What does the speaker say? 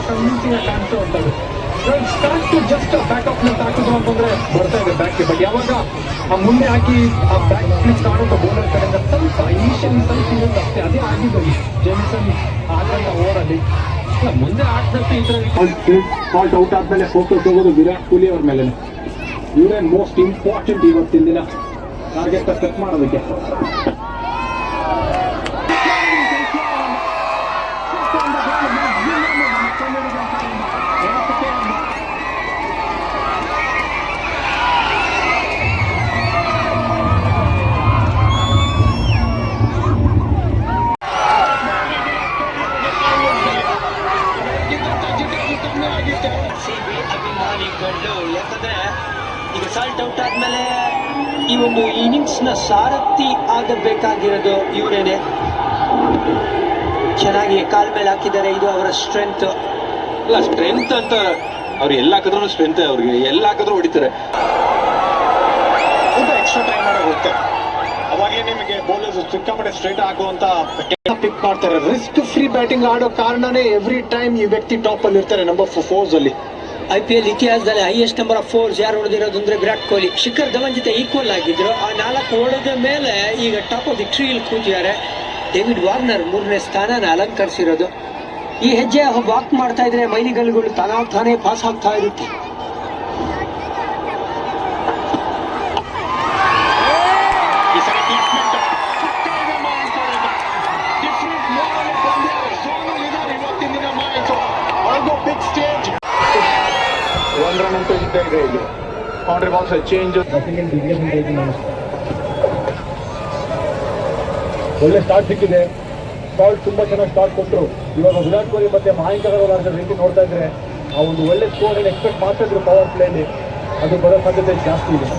Convincing ಆಗಿ ಕಾಣಿಸೋ ಅಂತದ್ದು. Start to just back of left ಹಾಕಿದ್ರು ಅಂತಂದ್ರೆ ಬರ್ತಾ ಇದೆ ಬ್ಯಾಕ್ಗೆ. ಬಟ್ ಯಾವಾಗ ಆ ಮುಂದೆ ಹಾಕಿ ಆ ಬ್ಯಾಕ್ ಫ್ಲಿಪ್ ಆಡೋದು ಬೌಲರ್ ಕಡೆಯಿಂದ ಸ್ವಲ್ಪ ಇನಿಷಿಯಲಿ ಸ್ವಲ್ಪ ಇರುತ್ತೆ ಅಷ್ಟೇ. ಅದೇ ಆಗಿದ್ದು ಜೇಮ್ಸನ್ ಆಟದ ಓವರಲ್ಲಿ ಮುಂದೆ ಆಟದಷ್ಟು ಈ ತರ ಫಾಲ್ಟ್ ಔಟ್ ಆದ್ಮೇಲೆ ಫೋಕಸ್ ಹೋಗೋದು ವಿರಾಟ್ ಕೊಹ್ಲಿ ಅವ್ರ ಮೇಲೆ. ಇವರೇ ಮೋಸ್ಟ್ ಇಂಪಾರ್ಟೆಂಟ್ ಇವತ್ತಿನ ದಿನ ಟಾರ್ಗೆಟ್ ಸೆಟ್ ಮಾಡೋದಕ್ಕೆ. ಯಾಕಂದ್ರೆ ಈಗ ಸಾಲ್ಟ್ ಔಟ್ ಆದ್ಮೇಲೆ ಈ ಒಂದು ಇನ್ನಿಂಗ್ಸ್ ನ ಸಾರಥಿ ಆಗಬೇಕಾಗಿರೋದು ಇವರೇನೆ. ಚೆನ್ನಾಗಿ ಕಾಲ್ ಮೇಲೆ ಹಾಕಿದ್ದಾರೆ, ಇದು ಅವರ ಸ್ಟ್ರೆಂತ್. ಅಲ್ಲ ಸ್ಟ್ರೆಂತ್ ಅಂತ ಅವ್ರು ಎಲ್ಲ ಹಾಕಿದ್ರು ಸ್ಟ್ರೆಂತ್, ಅವ್ರಿಗೆ ಎಲ್ಲ ಹಾಕಿದ್ರು ಹೊಡಿತಾರೆ. ಎಕ್ಸ್ಟ್ರಾ ಟೈಮ್ ಮಾಡೋ ಹೋಗ್ತಾರೆ, ಅವಾಗಲೇ ನಿಮಗೆ ಬೌಲರ್ಸ್ ಸಿಕ್ಕಾಪಟ್ಟೆ ಸ್ಟ್ರೈಟ್ ಆಗುವಂತ ಪಿಕ್ ಮಾಡ್ತಾರೆ. ರಿಸ್ಕ್ ಫ್ರೀ ಬ್ಯಾಟಿಂಗ್ ಆಡೋ ಕಾರಣನೇ ಎವ್ರಿ ಟೈಮ್ ಈ ವ್ಯಕ್ತಿ ಟಾಪ್ ಅಲ್ಲಿ ಇರ್ತಾರೆ ನಂಬರ್ 4 ಅಲ್ಲಿ. IPL ಇತಿಹಾಸದಲ್ಲಿ ಹೈಯೆಸ್ಟ್ ನಂಬರ್ ಆಫ್ 4 ಯಾರು ಹೊಡೆದಿರೋದು ಅಂದ್ರೆ ವಿರಾಟ್ ಕೊಹ್ಲಿ. ಶಿಖರ್ ಧವನ್ ಜೊತೆ ಈಕ್ವಲ್ ಆಗಿದ್ರು. ಆ 4 ಹೊಡೆದ ಮೇಲೆ ಈಗ ಟಾಪ್ ಆಫ್ ದಿ ಟ್ರೀಲ್ ಕೂತಿದ್ದಾರೆ. ಡೇವಿಡ್ ವಾರ್ನರ್ 3ನೇ ಸ್ಥಾನನ ಅಲಂಕರಿಸಿರೋದು. ಈ ಹೆಜ್ಜೆ ವಾಕ್ ಮಾಡ್ತಾ ಇದ್ರೆ ಮೈಲಿಗಲ್ಲುಗಳು ತಾನೇ ಪಾಸ್ ಆಗ್ತಾ ಇರುತ್ತೆ. One run ಅಂತೂ ಇದ್ದೇ ಇದೆ ಇಲ್ಲಿ. Boundary box change. ಒಳ್ಳೆ ಸ್ಟಾರ್ಟ್ ಸಿಕ್ಕಿದೆ. ಸ್ಟಾರ್ಟ್ ತುಂಬಾ ಚೆನ್ನಾಗಿ ಸ್ಟಾರ್ಟ್ ಕೊಟ್ಟರು. ಇವಾಗ ವಿರಾಟ್ ಕೊಹ್ಲಿ ಮತ್ತೆ ಮಯಾಂಕ್ ಅಗರ್ವಾಲ್ ರೀತಿ ನೋಡ್ತಾ ಇದ್ರೆ ಆ ಒಂದು ಒಳ್ಳೆ ಸ್ಕೋರ್ ಎಕ್ಸ್ಪೆಕ್ಟ್ ಮಾಡ್ತಾ ಇದ್ರು ಪವರ್ ಪ್ಲೇಲಿ, ಅದು ಬರೋ ಸಾಧ್ಯತೆ ಜಾಸ್ತಿ ಇದೆ.